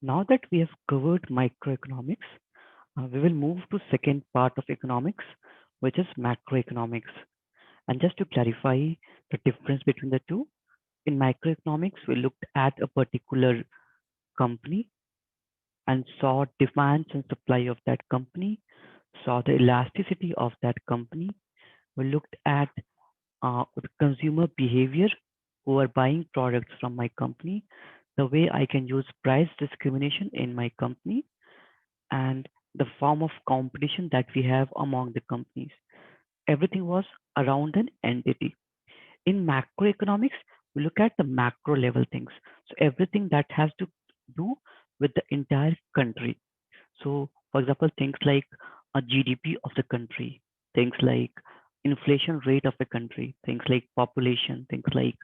Now that we have covered microeconomics, we will move to second part of economics, which is macroeconomics. And just to clarify the difference between the two, in microeconomics, we looked at a particular company and saw demands and supply of that company, saw the elasticity of that company. We looked at the consumer behavior who are buying products from my company, the way I can use price discrimination in my company, and the form of competition that we have among the companies. Everything was around an entity. In macroeconomics, we look at the macro level things. So everything that has to do with the entire country. So, for example, things like a GDP of the country, things like inflation rate of the country, things like population, things like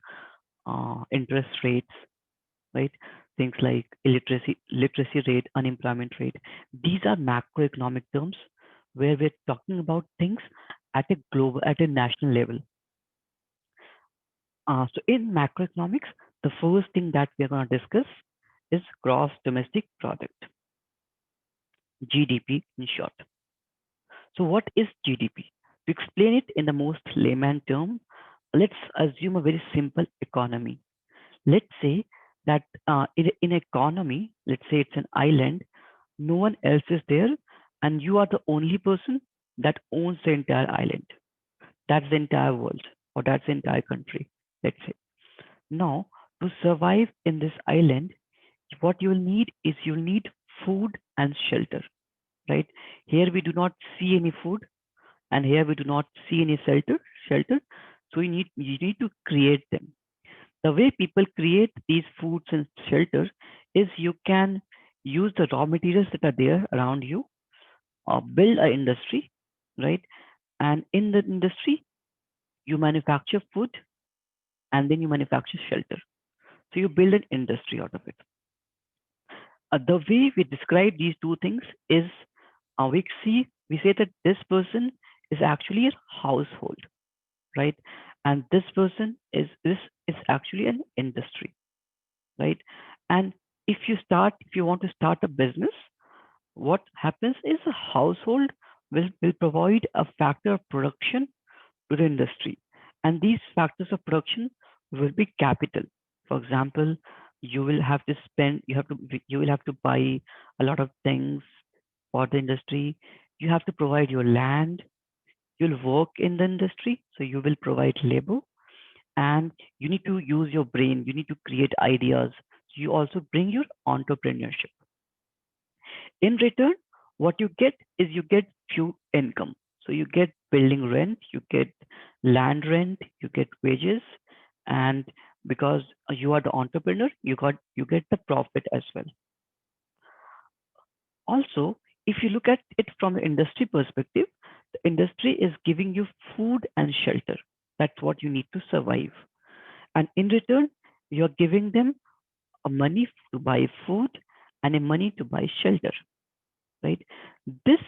interest rates, right? Things like literacy rate, unemployment rate. These are macroeconomic terms where we're talking about things at a national level. So in macroeconomics, the first thing that we're going to discuss is gross domestic product, GDP in short. So what is GDP? To explain it in the most layman term, let's assume a very simple economy. Let's say that in an economy, let's say it's an island, no one else is there, and you are the only person that owns the entire island. That's the entire world, or that's the entire country, let's say. Now, to survive in this island, what you will need is you'll need food and shelter, right? Here we do not see any food, and here we do not see any shelter. So you need to create them. The way people create these foods and shelters is you can use the raw materials that are there around you, or build an industry, right? And in the industry, you manufacture food and then you manufacture shelter. So you build an industry out of it. The way we describe these two things is we say that this person is actually a household, right? And this is actually an industry, right? And if you want to start a business, what happens is a household will provide a factor of production to the industry. And these factors of production will be capital. For example, you will have to buy a lot of things for the industry. You have to provide your land. You'll work in the industry, so you will provide labor, and you need to use your brain. You need to create ideas. You also bring your entrepreneurship. In return, what you get is you get few income. So you get building rent, you get land rent, you get wages, and because you are the entrepreneur, you get the profit as well. Also, if you look at it from the industry perspective, the industry is giving you food and shelter. That's what you need to survive. And in return, you're giving them a money to buy food and a money to buy shelter, right? This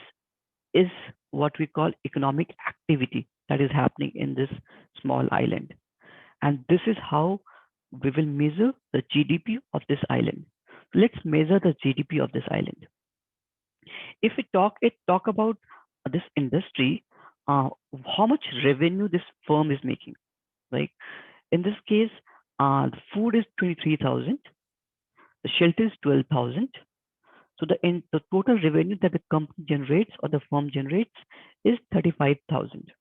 is what we call economic activity that is happening in this small island. And this is how we will measure the GDP of this island. Let's measure the GDP of this island. If we talk about this industry, uh, how much revenue this firm is making, right? In this case, the food is 23,000, the shelter is 12,000. So the total revenue that the company generates or the firm generates is 35,000.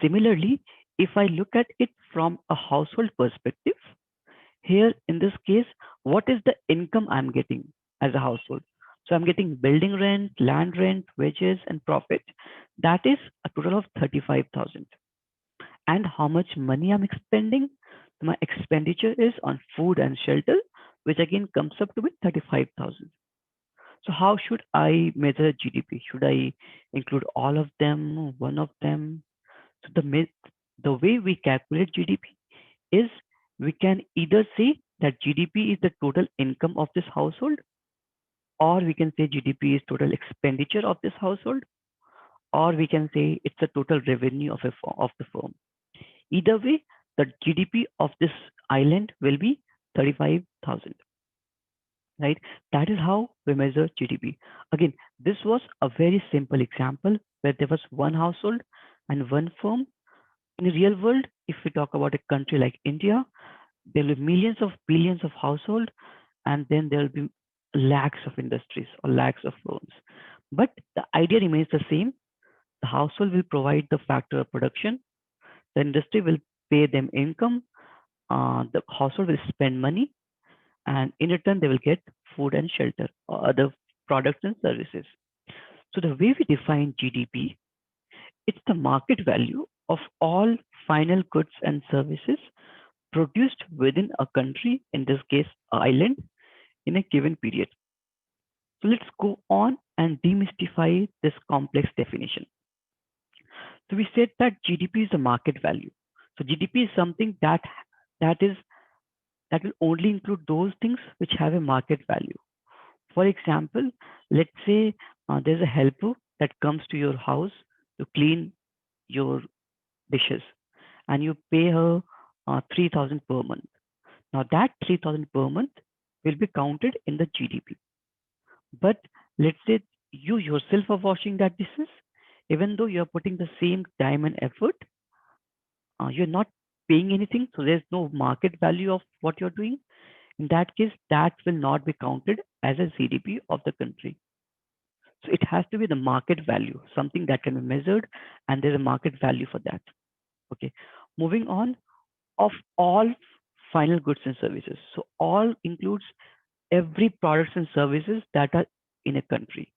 Similarly, if I look at it from a household perspective, here in this case, what is the income I'm getting as a household? So I'm getting building rent, land rent, wages, and profit. That is a total of 35,000. And how much money I'm expending? My expenditure is on food and shelter, which again comes up to be 35,000. So how should I measure GDP? Should I include all of them, one of them? So the way we calculate GDP is we can either say that GDP is the total income of this household, or we can say GDP is total expenditure of this household, or we can say it's the total revenue of the firm. Either way, the GDP of this island will be 35,000. right? That is how we measure GDP. Again, this was a very simple example where there was one household and one firm. In the real world, if we talk about a country like India, there will be millions of billions of households, and then there will be lakhs of industries or lakhs of firms. But the idea remains the same. The household will provide the factor of production, the industry will pay them income, the household will spend money, and in return, they will get food and shelter or other products and services. So, the way we define GDP, it's the market value of all final goods and services produced within a country, in this case, an island, in a given period. So let's go on and demystify this complex definition. So we said that GDP is a market value. So GDP is something that is that will only include those things which have a market value. For example, let's say there's a helper that comes to your house to clean your dishes, and you pay her 3,000 per month. Now that 3,000 per month will be counted in the GDP. But let's say you yourself are washing that dishes, even though you're putting the same time and effort, you're not paying anything. So there's no market value of what you're doing. In that case, that will not be counted as a GDP of the country. So it has to be the market value, something that can be measured, and there's a market value for that. Okay. Moving on, of all final goods and services. So all includes every products and services that are in a country,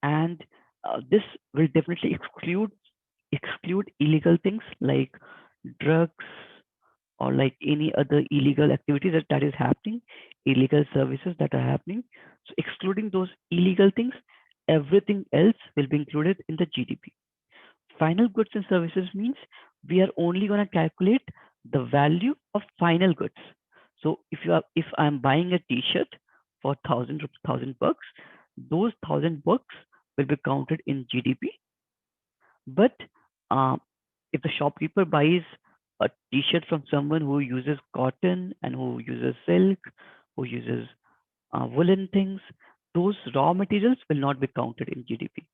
and this will definitely exclude illegal things like drugs or like any other illegal activities that is happening, illegal services that are happening. So excluding those illegal things, everything else will be included in the GDP. Final goods and services means we are only going to calculate the value of final goods. So if I'm buying a t-shirt for thousand bucks, those $1,000 will be counted in GDP. But uh, if the shopkeeper buys a t-shirt from someone who uses cotton and who uses silk, who uses woolen things, those raw materials will not be counted in GDP,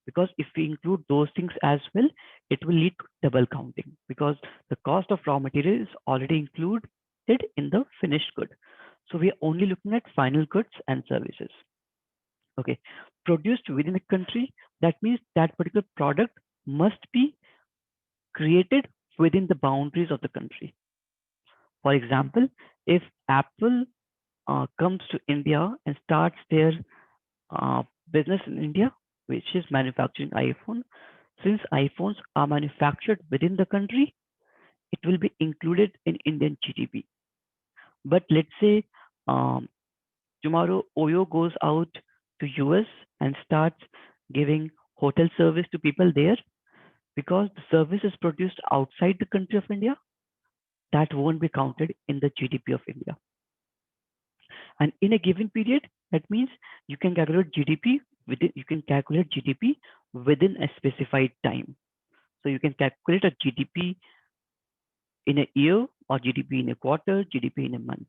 because if we include those things as well, it will lead to double counting, because the cost of raw material is already included in the finished good. So we are only looking at final goods and services. Okay, produced within a country, that means that particular product must be created within the boundaries of the country. For example, if Apple comes to India and starts their uh, business in India, which is manufacturing iPhone, since iPhones are manufactured within the country, it will be included in Indian GDP. But let's say um, tomorrow Oyo goes out to US and starts giving hotel service to people there, because the service is produced outside the country of India, that won't be counted in the GDP of India. And in a given period, that means you can calculate GDP within a specified time. So you can calculate a GDP in a year, or GDP in a quarter, GDP in a month.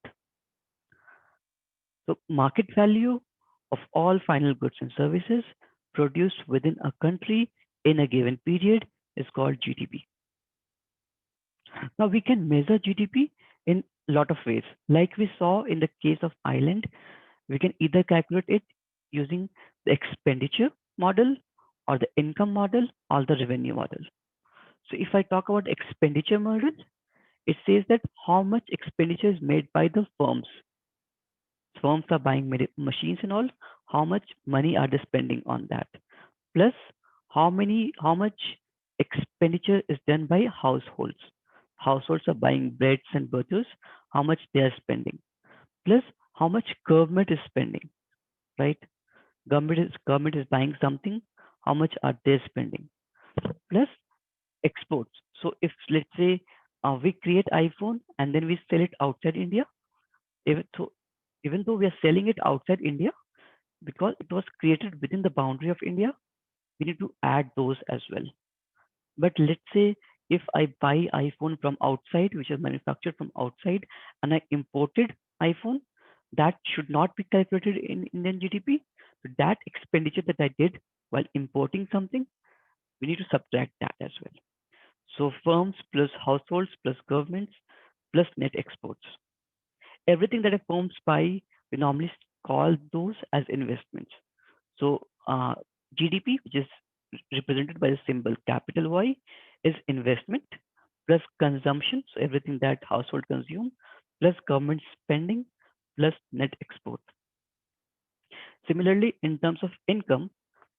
So market value of all final goods and services produced within a country in a given period is called GDP. Now we can measure GDP in a lot of ways. Like we saw in the case of Ireland, we can either calculate it using the expenditure model, or the income model, or the revenue model. So if I talk about expenditure model, it says that how much expenditure is made by the firms. Firms are buying machines and all. How much money are they spending on that? Plus, how much expenditure is done by households. Households are buying breads and butters. How much they are spending? Plus, how much government is spending, right? Government is buying something. How much are they spending? Plus exports. So if let's say we create iPhone and then we sell it outside India, even so, even though we are selling it outside India, because it was created within the boundary of India, we need to add those as well. But let's say if I buy iPhone from outside, which is manufactured from outside, and I imported iPhone, that should not be calculated in Indian GDP. So that expenditure that I did while importing something, we need to subtract that as well. So firms plus households plus governments plus net exports. Everything that a firms buy, we normally call those as investments. So GDP, which is represented by the symbol capital Y, is investment plus consumption. So everything that household consume plus government spending plus net export. Similarly, in terms of income,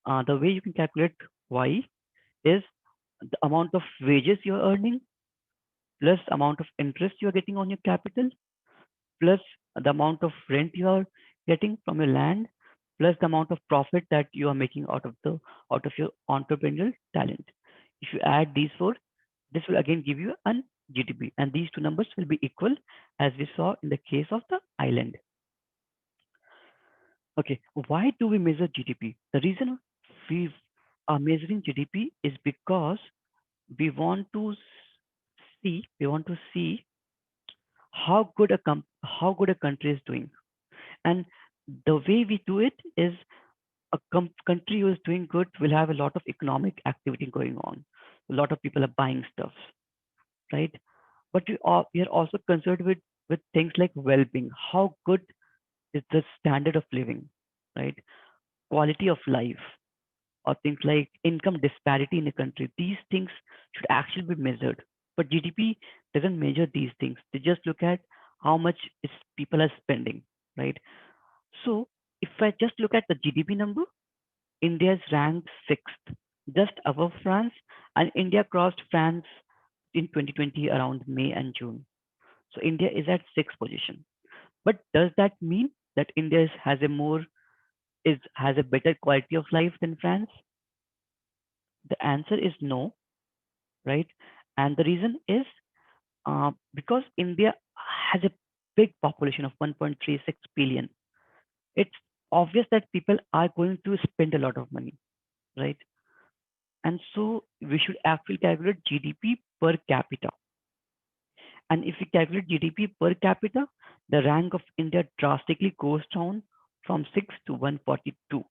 the way you can calculate Y is the amount of wages you're earning plus amount of interest you're getting on your capital plus the amount of rent you are getting from your land plus the amount of profit that you are making out of your entrepreneurial talent. If you add these four, this will again give you an GDP, and these two numbers will be equal as we saw in the case of the island. Okay, why do we measure GDP? The reason we are measuring GDP is because we want to see how good a country is doing. And the way we do it is country who is doing good will have a lot of economic activity going on. A lot of people are buying stuff, right? But we are also concerned with things like well-being. How good is the standard of living, right? Quality of life, or things like income disparity in a country. These things should actually be measured. But GDP doesn't measure these things. They just look at how much is people are spending, right? So if I just look at the GDP number, India is ranked sixth, just above France, and India crossed France in 2020 around May and June. So India is at sixth position. But does that mean that India has a better quality of life than France? The answer is no, right? And the reason is because India has a big population of 1.36 billion. It's obvious that people are going to spend a lot of money, right? And so we should actually calculate GDP per capita. And if we calculate GDP per capita, the rank of India drastically goes down from 6 to 142.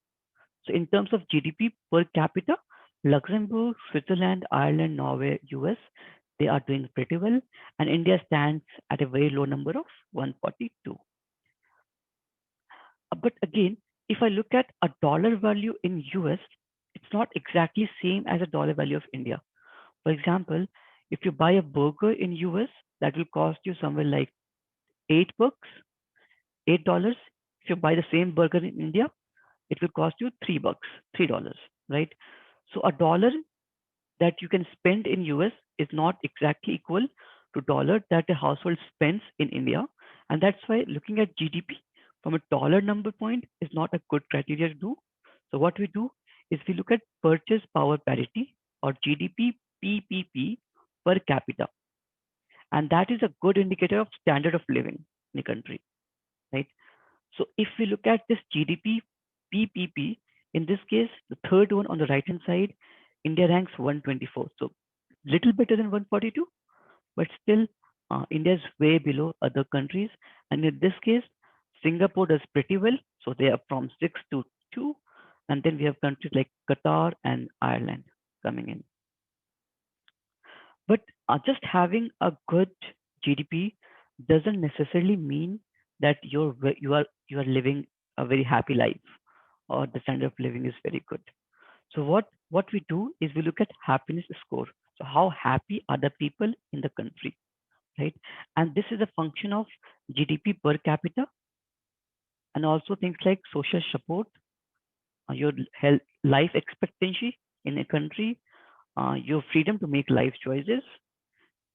So in terms of GDP per capita, Luxembourg, Switzerland, Ireland, Norway, US, they are doing pretty well. And India stands at a very low number of 142. But again, if I look at a dollar value in US, it's not exactly same as a dollar value of India. For example, if you buy a burger in US, that will cost you somewhere like $8, $8. If you buy the same burger in India, it will cost you $3, $3, right? So a dollar that you can spend in US is not exactly equal to dollar that a household spends in India. And that's why looking at GDP from a dollar number point is not a good criteria to do. So what we do is we look at purchase power parity, or GDP PPP, per capita. And that is a good indicator of standard of living in a country, right? So if we look at this GDP PPP, in this case, the third one on the right hand side, India ranks 124. So little better than 142, but still India is way below other countries. And in this case, Singapore does pretty well. So they are from 6 to 2. And then we have countries like Qatar and Ireland coming in. But just having a good GDP doesn't necessarily mean that you are living a very happy life, or the standard of living is very good. So what we do is we look at happiness score. So how happy are the people in the country, right? And this is a function of GDP per capita, and also things like social support, your health, life expectancy in a country, your freedom to make life choices,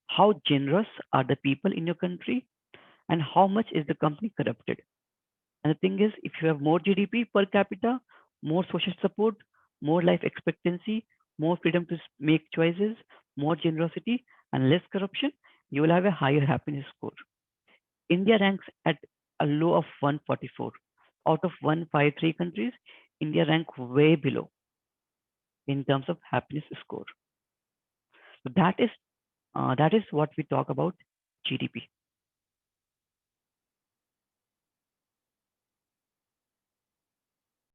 how generous are the people in your country, and how much is the company corrupted. And the thing is, if you have more GDP per capita, more social support, more life expectancy, more freedom to make choices, more generosity, and less corruption, you will have a higher happiness score. India ranks at a low of 144. Out of 153 countries, India ranks way below in terms of happiness score. So that is what we talk about GDP.